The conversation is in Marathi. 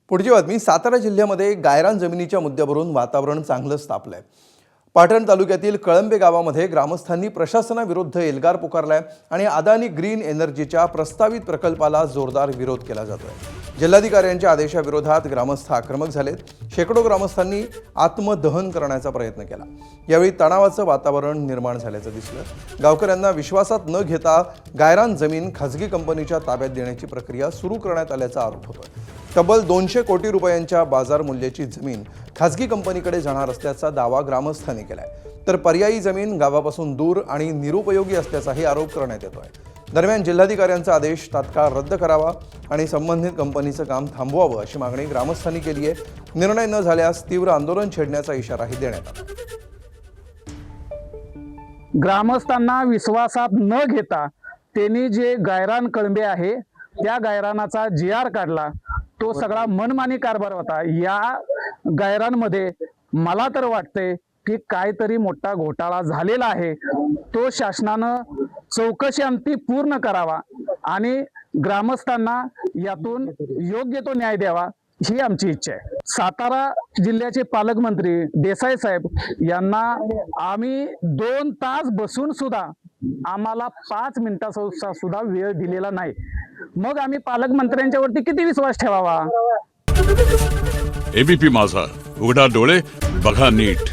पुढची बातमी सातारा जिल्ह्यामध्ये गायरान जमिनीच्या मुद्द्यावरून वातावरण चांगलंच तापलंय। पाटण तालुक्यातील कळंबे गावामध्ये ग्रामस्थांनी प्रशासनाविरुद्ध एल्गार पुकारलाय आणि अदानी ग्रीन एनर्जीच्या प्रस्तावित प्रकल्पाला जोरदार विरोध केला जातोय। जिल्हाधिकाऱ्यांच्या आदेशाविरोधात ग्रामस्थ आक्रमक झालेत। शेकडो ग्रामस्थांनी आत्मदहन करण्याचा प्रयत्न केला। यावेळी तणावाचं वातावरण निर्माण झाल्याचं दिसलं। गावकऱ्यांना विश्वासात न घेता गायरान जमीन खासगी कंपनीच्या ताब्यात देण्याची प्रक्रिया सुरू करण्यात आल्याचा आरोप होतोय। तब्बल 200 कोटी रुपयांच्या बाजार मूल्याची जमीन खासगी कंपनीकडे जाणार असल्याचा दावा ग्रामस्थांनी केलाय। तर पर्यायी जमीन गावापासून दूर आणि निरुपयोगी असल्याचाही आरोप करण्यात येतोय। दरम्यान जिल्हाधिकाऱ्यांचा आदेश तात्काळ रद्द करावा आणि संबंधित कंपनीचं काम थांबवावं अशी मागणी ग्रामस्थांनी केली आहे। निर्णय न झाल्यास तीव्र आंदोलन छेडण्याचा इशाराही देण्यात आला। ग्रामस्थांना विश्वासात न घेता त्यांनी जे गायरान कळंबे आहे त्या गायरानाचा GR काढला, तो सगळा मनमानी कारभार होता। या गायरानमध्ये मला तर वाटते की काहीतरी मोठा घोटाळा झालेला आहे। तो शासनानं चौकशी अंती पूर्ण करावा आणि ग्रामस्थांना यातून योग्य तो न्याय द्यावा ही आमची इच्छा आहे। सातारा जिल्ह्याचे पालकमंत्री देसाई साहेब यांना आम्ही 2 तास बसून सुद्धा आम्हाला 5 मिनिटाचा सुद्धा वेळ दिलेला नाही। मग आम्ही पालकमंत्र्यांच्या वरती किती विश्वास ठेवावा। एबीपी माझा, उघडा डोळे बघा नीट।